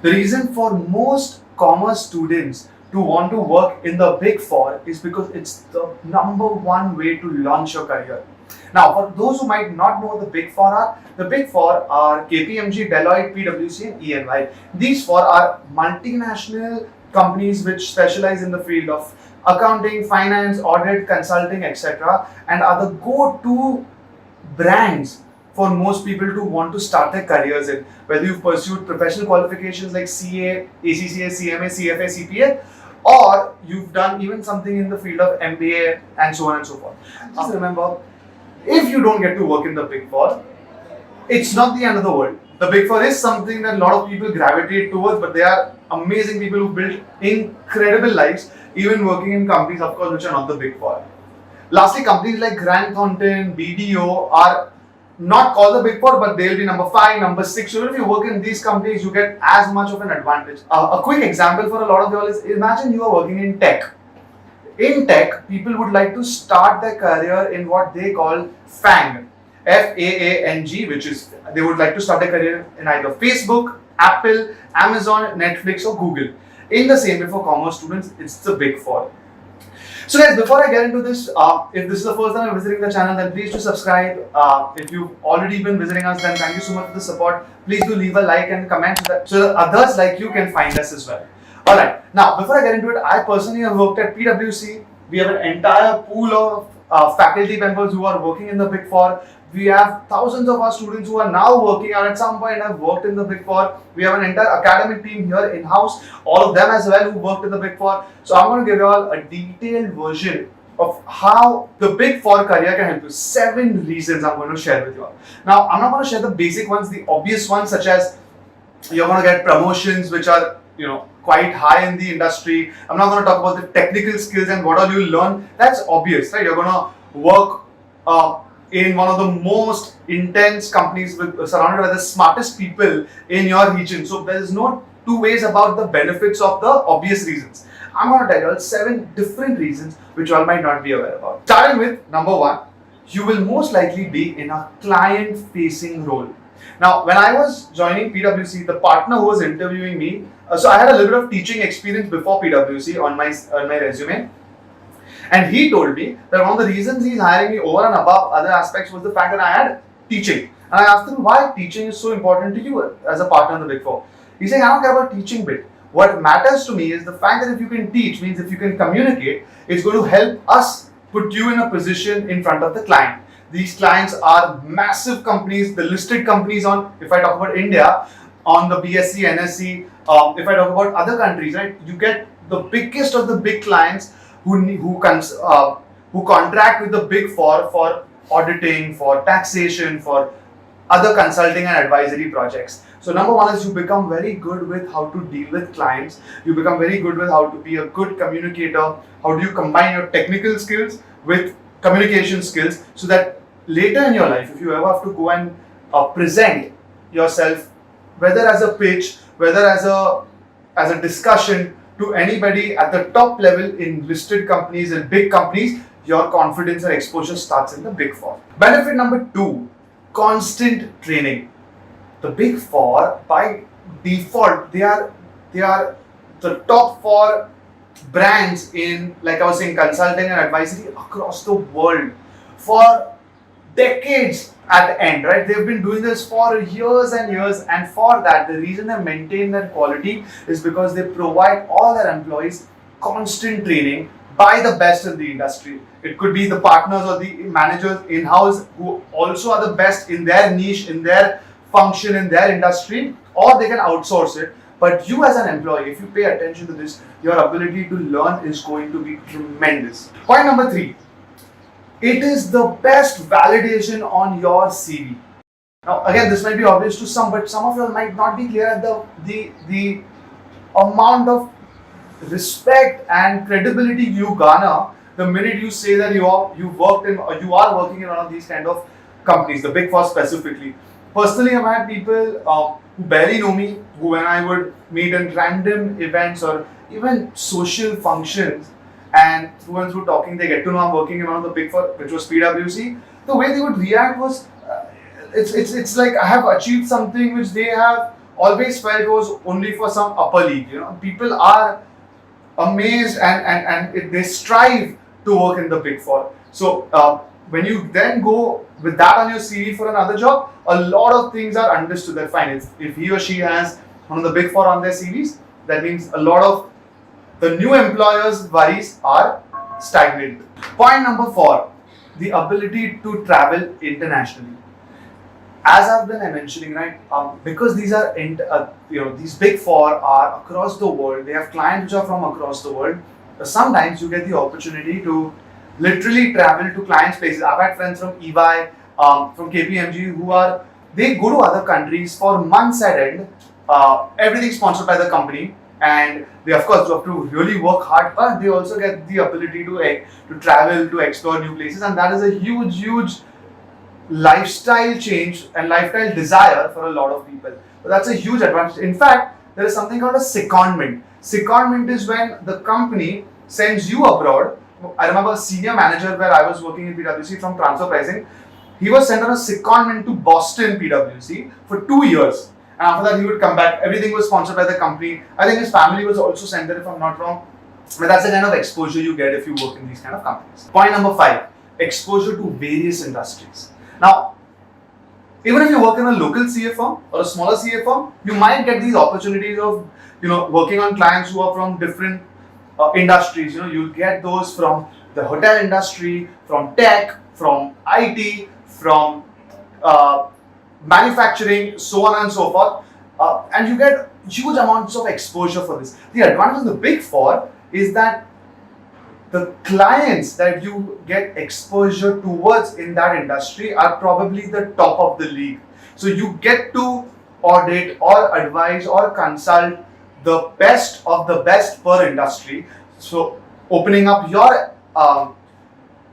The reason for most commerce students to want to work in the Big Four is because it's the number one way to launch your career. Now, for those who might not know what the Big Four are, the Big Four are KPMG, Deloitte, PwC, and EY. These four are multinational companies which specialize in the field of accounting, finance, audit, consulting, etc., and are the go-to brands for most people to want to start their careers in. Whether you've pursued professional qualifications like CA, ACCA, CMA, CFA, CPA, or you've done even something in the field of MBA and so on and so forth. Just remember, if you don't get to work in the Big Four, it's not the end of the world. The Big Four is something that a lot of people gravitate towards, but they are amazing people who build incredible lives, even working in companies, of course, which are not the Big Four. Lastly, companies like Grant Thornton, BDO are not called the Big Four, but they'll be number 5, number 6. So if you work in these companies, you get as much of an advantage. A quick example for a lot of y'all is, imagine you are working in tech. In tech, people would like to start their career in what they call FANG, F-A-A-N-G, which is, they would like to start their career in either Facebook, Apple, Amazon, Netflix, or Google. In the same way for commerce students, it's the Big Four. So guys, before I get into this, if this is the first time you're visiting the channel, then please do subscribe. If you've already been visiting us, then thank you so much for the support. Please do leave a like and comment so that others like you can find us as well. Alright, now before I get into it, I personally have worked at PwC. We have an entire pool of faculty members who are working in the Big Four. We have thousands of our students who are now working or at some point have worked in the Big Four. We have an entire academic team here in-house, all of them as well who worked in the Big Four. So I'm going to give you all a detailed version of how the Big Four career can help you. 7 reasons I'm going to share with you all. Now, I'm not going to share the basic ones, the obvious ones, such as you're going to get promotions which are, quite high in the industry. I'm not going to talk about the technical skills and what all you'll learn. That's obvious, right? You're going to work in one of the most intense companies surrounded by the smartest people in your region. So there's no two ways about the benefits of the obvious reasons. I'm going to tell you all 7 different reasons which you all might not be aware about. Starting with number 1, you will most likely be in a client-facing role. Now, when I was joining PwC, the partner who was interviewing me, so I had a little bit of teaching experience before PwC on my resume. And he told me that one of the reasons he's hiring me over and above other aspects was the fact that I had teaching. And I asked him why teaching is so important to you as a partner in the Big Four. He's saying, I don't care about teaching bit. What matters to me is the fact that if you can teach, means if you can communicate, it's going to help us put you in a position in front of the client. These clients are massive companies, the listed companies on, if I talk about India, on the BSE, NSE, if I talk about other countries, right, you get the biggest of the big clients who contract with the Big Four for auditing, for taxation, for other consulting and advisory projects. So number 1 is you become very good with how to deal with clients. You become very good with how to be a good communicator. How do you combine your technical skills with communication skills so that later in your life, if you ever have to go and present yourself, whether as a pitch, whether as a discussion to anybody at the top level in listed companies and big companies, your confidence and exposure starts in the Big Four. Benefit number 2, constant training. The Big Four, by default, they are the top 4 brands in, like I was saying, consulting and advisory across the world for decades at the end, right? They've been doing this for years and years, and for that, the reason they maintain that quality is because they provide all their employees constant training by the best in the industry. It could be the partners or the managers in-house who also are the best in their niche, in their function, in their industry, or they can outsource it. But you as an employee, if you pay attention to this, your ability to learn is going to be tremendous. Point number 3, it is the best validation on your CV. Now again, this might be obvious to some, but some of you might not be clear at the amount of respect and credibility you garner the minute you say that you worked in or you are working in one of these kind of companies, the Big Four specifically. Personally, I've had people who barely know me, who when I would meet in random events or even social functions, and through talking, they get to know I'm working in one of the Big Four, which was PwC. The way they would react was, it's like I have achieved something which they have always felt was only for some upper league. People are amazed and they strive to work in the Big Four. So when you then go with that on your CV for another job, a lot of things are understood. That fine, if he or she has one of the Big Four on their CVs, that means a lot of the new employers' worries are stagnant. Point number 4, the ability to travel internationally. As I've been mentioning, right, because these are these Big Four are across the world. They have clients which are from across the world. Sometimes you get the opportunity to literally travel to clients' places. I've had friends from EY, from KPMG they go to other countries for months at end. Everything sponsored by the company, and they of course have to really work hard, but they also get the ability to travel, to explore new places, and that is a huge lifestyle change and lifestyle desire for a lot of people. So that's a huge advantage. In fact, there is something called a secondment. Secondment is when the company sends you abroad. I remember a senior manager where I was working in PwC from transfer pricing. He was sent on a secondment to Boston PwC for 2 years. And after that, he would come back. Everything was sponsored by the company. I think his family was also sent there, if I'm not wrong. But that's the kind of exposure you get if you work in these kind of companies. Point number 5, exposure to various industries. Now, even if you work in a local CA firm or a smaller CA firm, you might get these opportunities of working on clients who are from different industries. You'll get those from the hotel industry, from tech, from IT, from manufacturing, so on and so forth, and you get huge amounts of exposure for this. The advantage of the Big Four is that the clients that you get exposure towards in that industry are probably the top of the league. So you get to audit or advise or consult the best of the best per industry. So opening up your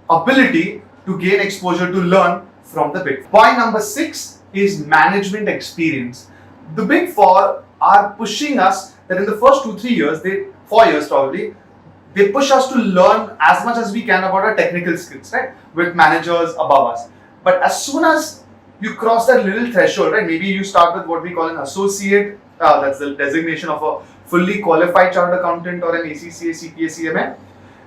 ability to gain exposure to learn from the Big Four. Point number 6 is management experience. The Big Four are pushing us that in the first 2-3 years, 4 years probably, they push us to learn as much as we can about our technical skills, right? With managers above us. But as soon as you cross that little threshold, right? Maybe you start with what we call an associate, that's the designation of a fully qualified chartered accountant or an ACCA, CPA, CMA.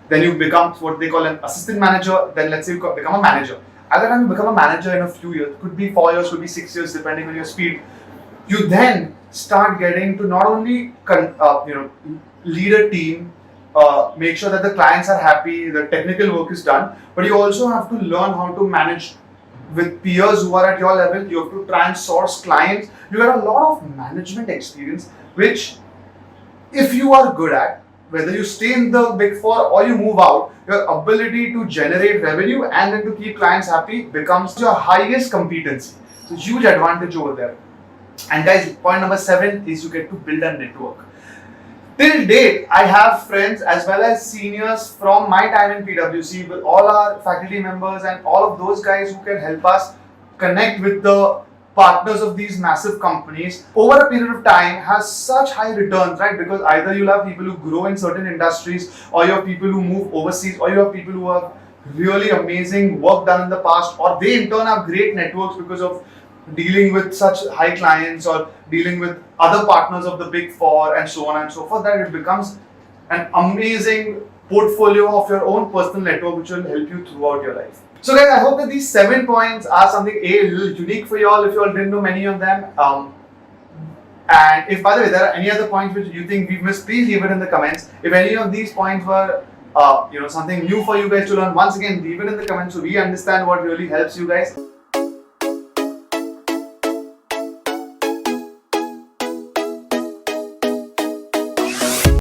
Then you become what they call an assistant manager. Then let's say you become a manager. At the time you become a manager in a few years, could be 4 years, could be 6 years, depending on your speed. You then start getting to not only lead a team, make sure that the clients are happy, the technical work is done, but you also have to learn how to manage with peers who are at your level. You have to try and source clients. You get a lot of management experience, which if you are good at, whether you stay in the Big Four or you move out, your ability to generate revenue and then to keep clients happy becomes your highest competency. So huge advantage over there. And guys, point number 7 is you get to build a network. Till date, I have friends as well as seniors from my time in PwC with all our faculty members and all of those guys who can help us connect with the partners of these massive companies over a period of time has such high returns, right? Because either you'll have people who grow in certain industries, or you have people who move overseas, or you have people who have really amazing work done in the past, or they in turn have great networks because of dealing with such high clients or dealing with other partners of the Big Four and so on and so forth, that it becomes an amazing portfolio of your own personal network which will help you throughout your life. So guys, I hope that these 7 points are something a little unique for you all if you all didn't know many of them. And if by the way there are any other points which you think we've missed, please leave it in the comments. If any of these points were something new for you guys to learn, once again leave it in the comments so we understand what really helps you guys.